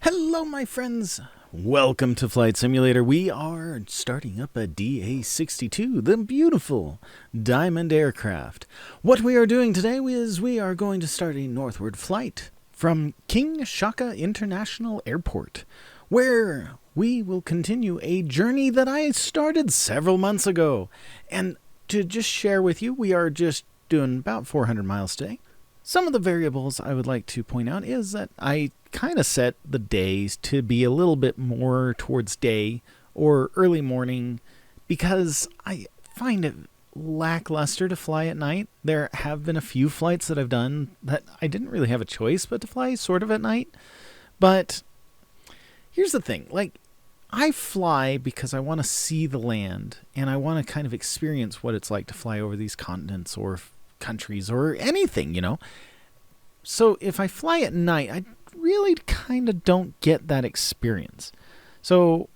Hello, my friends. Welcome to Flight Simulator. We are starting up a DA-62, the beautiful diamond aircraft. What we are doing today is we are going to start a northward flight from King Shaka International Airport, where we will continue a journey that I started several months ago. And to just share with you, we are just doing about 400 miles today. Some of the variables I would like to point out is that I kind of set the days to be a little bit more towards day or early morning because I find it lackluster to fly at night. There have been a few flights that I've done that I didn't really have a choice but to fly sort of at night. But here's the thing, I fly because I want to see the land and I want to kind of experience what it's like to fly over these continents or countries or anything, So if I fly at night, I really kind of don't get that experience. So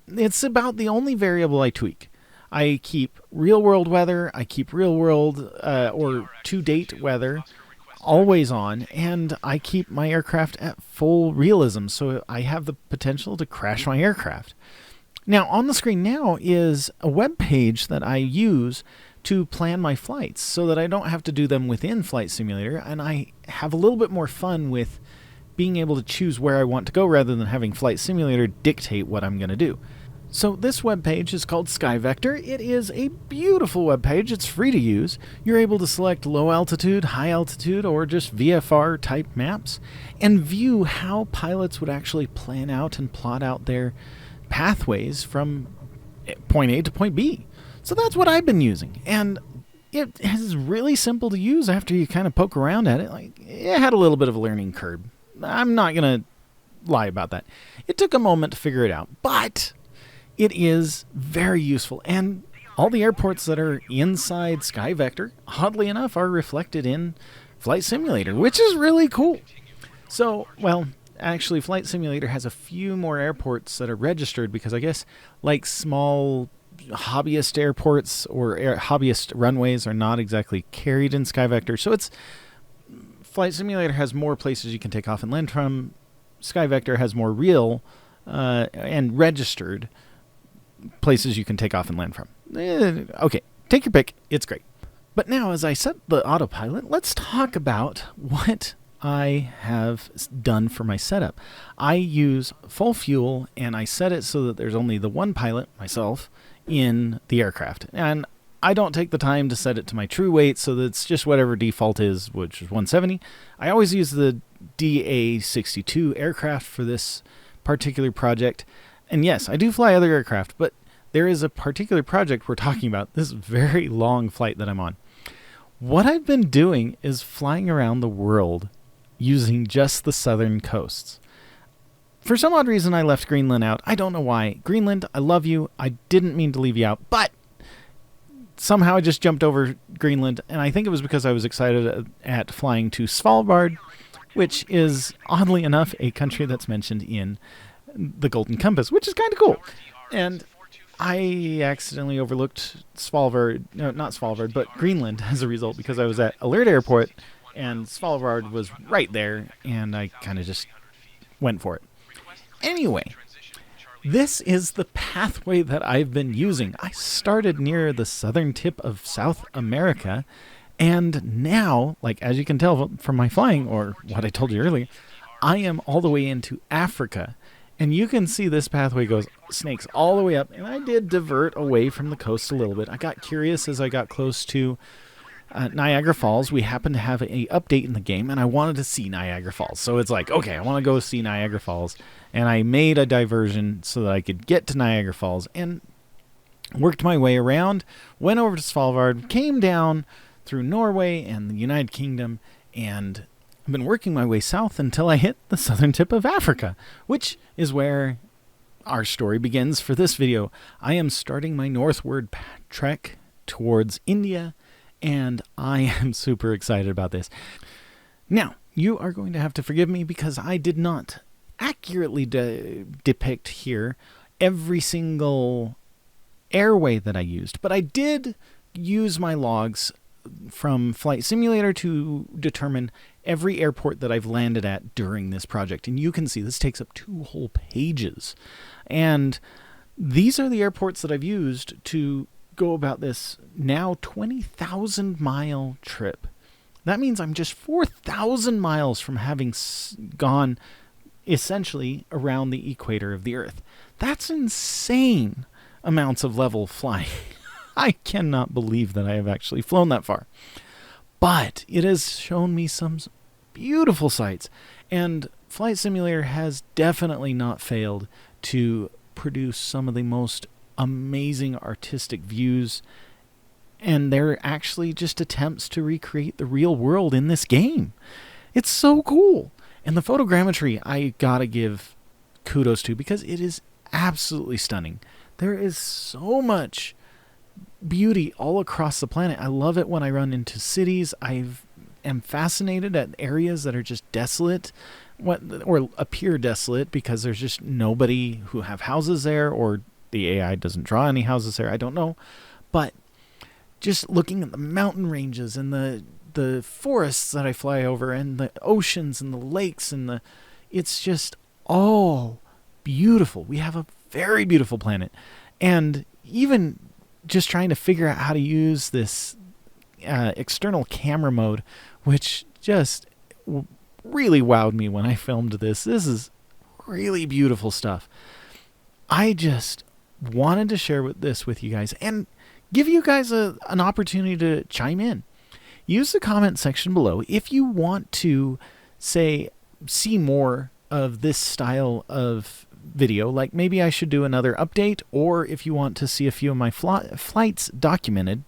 it's about the only variable I tweak. I keep real world weather, I keep real world or to-date weather always on, and I keep my aircraft at full realism so I have the potential to crash my aircraft. Now on the screen now is a web page that I use to plan my flights so that I don't have to do them within Flight Simulator, and I have a little bit more fun with being able to choose where I want to go rather than having Flight Simulator dictate what I'm going to do. So this web page is called SkyVector. It is a beautiful web page. It's free to use. You're able to select low altitude, high altitude, or just VFR type maps and view how pilots would actually plan out and plot out their pathways from point A to point B. So that's what I've been using, and it is really simple to use after you kind of poke around at it. It had a little bit of a learning curve. I'm not going to lie about that. It took a moment to figure it out, but it is very useful, and all the airports that are inside SkyVector, oddly enough, are reflected in Flight Simulator, which is really cool. So, actually, Flight Simulator has a few more airports that are registered because I guess small hobbyist airports or hobbyist runways are not exactly carried in SkyVector. So Flight Simulator has more places you can take off and land from. SkyVector has more real and registered places you can take off and land from. Okay, take your pick. It's great. But now, as I set the autopilot, let's talk about what I have done for my setup. I use full fuel, and I set it so that there's only the one pilot, myself, in the aircraft. And I don't take the time to set it to my true weight, so that it's just whatever default is, which is 170. I always use the DA-62 aircraft for this particular project. And yes, I do fly other aircraft, but there is a particular project we're talking about, this very long flight that I'm on. What I've been doing is flying around the world using just the southern coasts. For some odd reason, I left Greenland out. I don't know why. Greenland, I love you. I didn't mean to leave you out, but somehow I just jumped over Greenland, and I think it was because I was excited at flying to Svalbard, which is, oddly enough, a country that's mentioned in the Golden Compass, which is kind of cool. And I accidentally overlooked Svalbard, no, not Svalbard, but Greenland as a result because I was at Alert Airport, and Svalbard was right there, and I kind of just went for it. Anyway, this is the pathway that I've been using. I started near the southern tip of South America, and now, as you can tell from my flying, or what I told you earlier, I am all the way into Africa. And you can see this pathway snakes all the way up, and I did divert away from the coast a little bit. I got curious as I got close to Niagara Falls. We happened to have a update in the game, and I wanted to see Niagara Falls. So it's okay, I want to go see Niagara Falls. And I made a diversion so that I could get to Niagara Falls and worked my way around, went over to Svalbard, came down through Norway and the United Kingdom, and I've been working my way south until I hit the southern tip of Africa, which is where our story begins for this video. I am starting my northward trek towards India, and I am super excited about this. Now, you are going to have to forgive me because I did not accurately depict here every single airway that I used, but I did use my logs from Flight Simulator to determine every airport that I've landed at during this project. And you can see this takes up 2 whole pages. And these are the airports that I've used to go about this now 20,000 mile trip. That means I'm just 4,000 miles from having gone essentially around the equator of the Earth. That's insane amounts of level flying. I cannot believe that I have actually flown that far. But it has shown me some beautiful sights. And Flight Simulator has definitely not failed to produce some of the most amazing artistic views. And they're actually just attempts to recreate the real world in this game. It's so cool. And the photogrammetry, I gotta give kudos to because it is absolutely stunning. There is so much beauty all across the planet. I love it when I run into cities. I am fascinated at areas that are just desolate, or appear desolate because there's just nobody who have houses there, or the AI doesn't draw any houses there. I don't know. But just looking at the mountain ranges and the forests that I fly over and the oceans and the lakes and it's just all beautiful. We have a very beautiful planet. And even just trying to figure out how to use this external camera mode, which just really wowed me when I filmed this. This is really beautiful stuff. I just wanted to share this with you guys and give you guys an opportunity to chime in. Use the comment section below if you want to see more of this style of video, like maybe I should do another update, or if you want to see a few of my flights documented.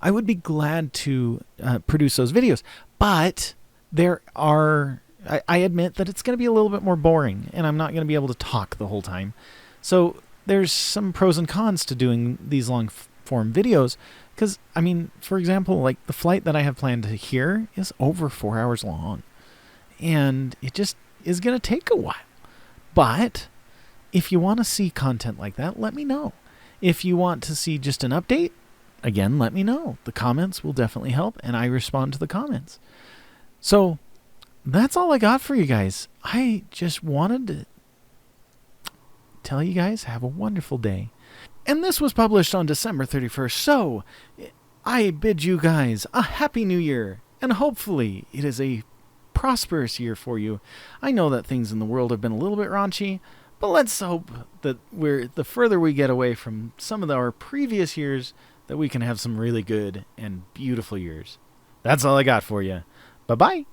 I would be glad to produce those videos, but I admit that it's going to be a little bit more boring, and I'm not going to be able to talk the whole time. So there's some pros and cons to doing these long form videos, because, I mean, for example, like the flight that I have planned here is over 4 hours long, and it just is going to take a while. But if you want to see content like that, let me know. If you want to see just an update, again, let me know. The comments will definitely help, and I respond to the comments. So that's all I got for you guys. I just wanted to tell you guys, have a wonderful day. And this was published on December 31st, so I bid you guys a Happy New Year, and hopefully it is a prosperous year for you. I know that things in the world have been a little bit raunchy, but let's hope that the further we get away from some of our previous years, that we can have some really good and beautiful years. That's all I got for you. Bye-bye.